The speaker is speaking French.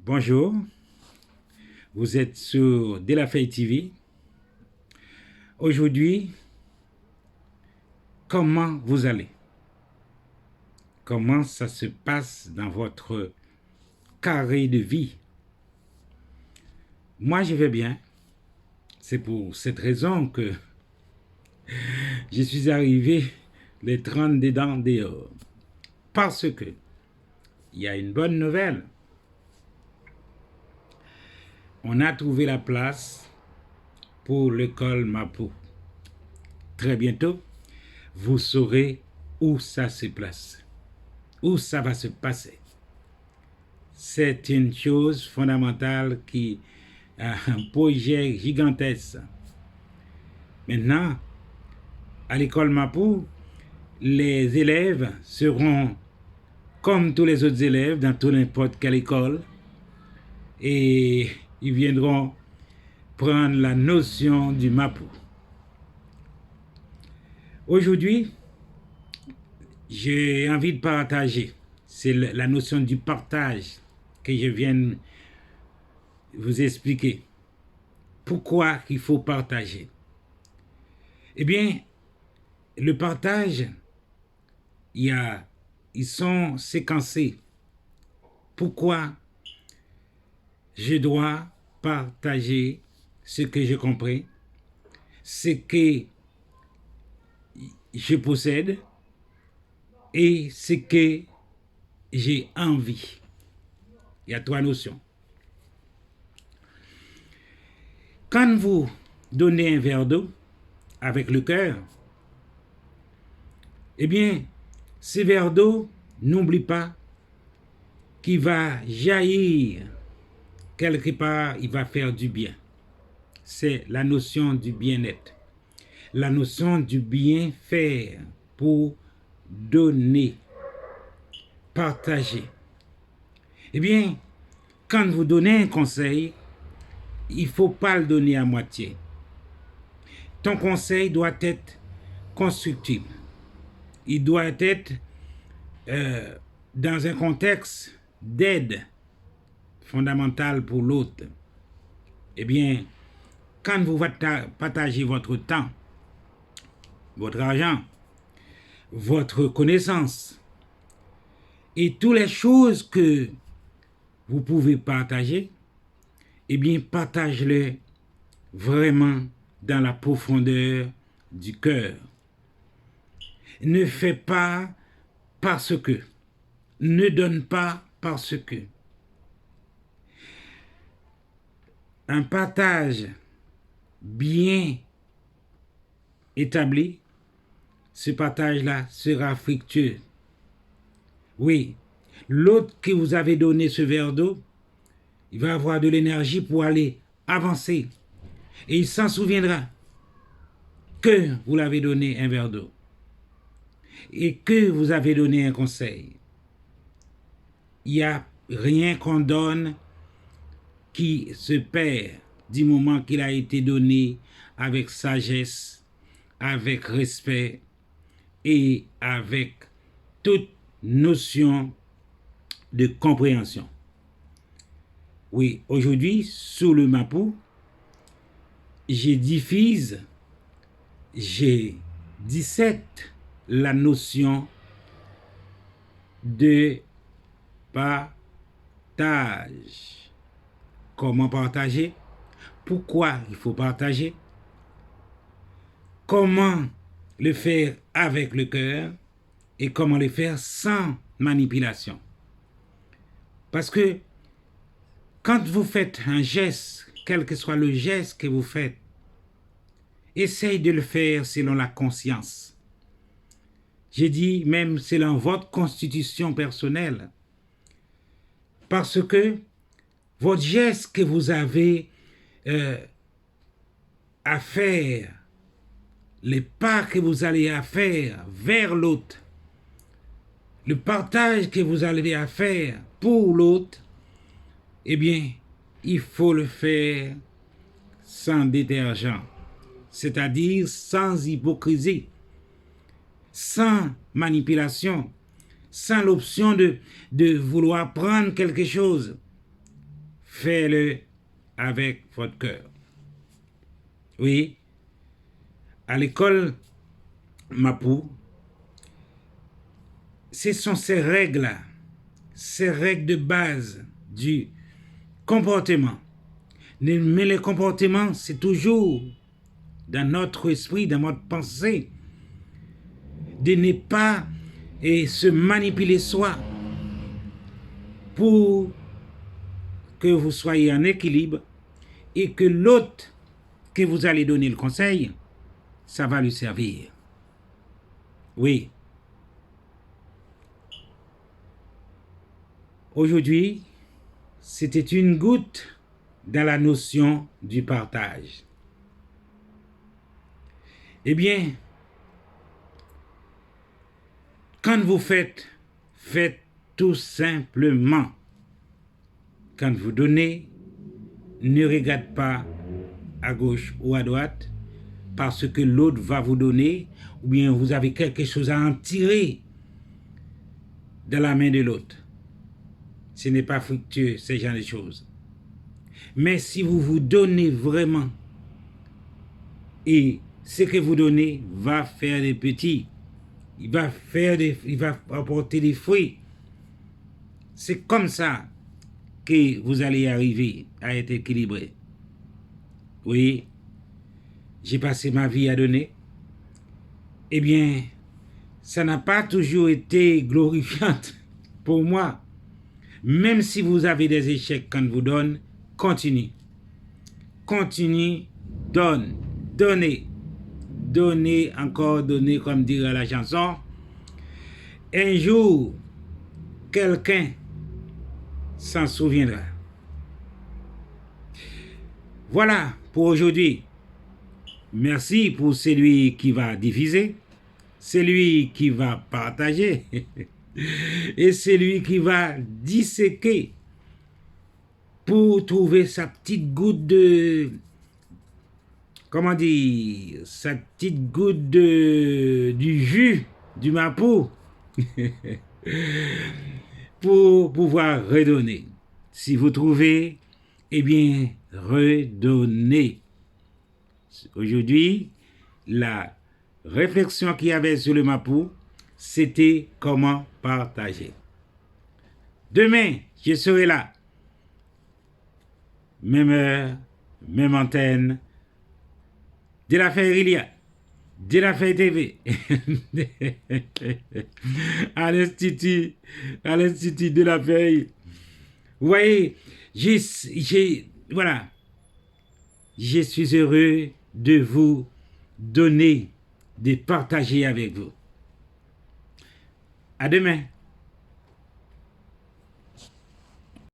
Bonjour, vous êtes sur De La Feuille TV. Aujourd'hui, comment vous allez? Comment ça se passe dans votre carré de vie? Moi, je vais bien. C'est pour cette raison que je suis arrivé les 30 dedans dehors. Parce que il y a une bonne nouvelle. On a trouvé la place pour l'école Mapou. Très bientôt, vous saurez où ça se place, où ça va se passer. C'est une chose fondamentale qui a un projet gigantesque. Maintenant, à l'école Mapou, les élèves seront comme tous les autres élèves dans toute n'importe quelle école et ils viendront prendre la notion du Mapou. Aujourd'hui, j'ai envie de partager. C'est la notion du partage que je viens vous expliquer. Pourquoi il faut partager? Eh bien, le partage, ils sont séquencés. Pourquoi je dois partager ce que j'ai compris, ce que je possède et ce que j'ai envie. Il y a trois notions. Quand vous donnez un verre d'eau avec le cœur, eh bien, ce verre d'eau, n'oublie pas qu'il va jaillir quelque part, il va faire du bien. C'est la notion du bien-être, la notion du bien faire pour donner, partager. Eh bien, quand vous donnez un conseil, il ne faut pas le donner à moitié. Ton conseil doit être constructible. Il doit être dans un contexte d'aide fondamentale pour l'autre. Eh bien, quand vous partagez votre temps, votre argent, votre connaissance et toutes les choses que vous pouvez partager, eh bien, partage-les vraiment dans la profondeur du cœur. Ne fais pas parce que. Ne donne pas parce que. Un partage bien établi, ce partage-là sera fructueux. Oui, l'autre que vous avez donné ce verre d'eau, il va avoir de l'énergie pour aller avancer. Et il s'en souviendra que vous l'avez donné un verre d'eau et que vous avez donné un conseil. Il n'y a rien qu'on donne qui se perd du moment qu'il a été donné avec sagesse, avec respect et avec toute notion de compréhension. Oui, aujourd'hui, sous le Mapou, je diffuse, je dissecte la notion de partage. Comment partager? Pourquoi il faut partager? Comment le faire avec le cœur? Et comment le faire sans manipulation? Parce que quand vous faites un geste, quel que soit le geste que vous faites, essayez de le faire selon la conscience. J'ai dit même selon votre constitution personnelle. Parce que votre geste que vous avez à faire, les pas que vous allez à faire vers l'autre, le partage que vous allez à faire pour l'autre, eh bien, il faut le faire sans détergent, c'est-à-dire sans hypocrisie, sans manipulation, sans l'option de vouloir prendre quelque chose. faites-le avec votre cœur. Oui, à l'école Mapou, ce sont ces règles-là, ces règles de base du comportement. Mais le comportement, c'est toujours dans notre esprit, dans notre pensée, de ne pas se manipuler soi pour que vous soyez en équilibre et que l'autre que vous allez donner le conseil, ça va lui servir. Oui. Aujourd'hui, c'était une goutte dans la notion du partage. Eh bien, quand vous faites tout simplement. Quand vous donnez, ne regardez pas à gauche ou à droite parce que l'autre va vous donner ou bien vous avez quelque chose à en tirer de la main de l'autre. Ce n'est pas fructueux, ce genre de choses. Mais si vous vous donnez vraiment et ce que vous donnez va faire des petits, il va apporter des fruits. C'est comme ça que vous allez arriver à être équilibré. Oui, j'ai passé ma vie à donner. Eh bien, ça n'a pas toujours été glorifiant pour moi. Même si vous avez des échecs quand vous donnez, continue. Continue, donnez. Donnez, encore donnez, comme dirait la chanson. Un jour, quelqu'un s'en souviendra. Voilà pour aujourd'hui. Merci pour celui qui va diffuser, celui qui va partager et celui qui va disséquer pour trouver sa petite goutte de, comment dire, sa petite goutte du jus du Mapou pour pouvoir redonner. Si vous trouvez, eh bien, redonnez. Aujourd'hui, la réflexion qu'il y avait sur le Mapou, c'était comment partager. Demain, je serai là. Même heure, même antenne. De la Feuille de la Feuille TV. à l'Institut de la Feuille. Vous voyez, voilà. Je suis heureux de vous donner, de partager avec vous. À demain.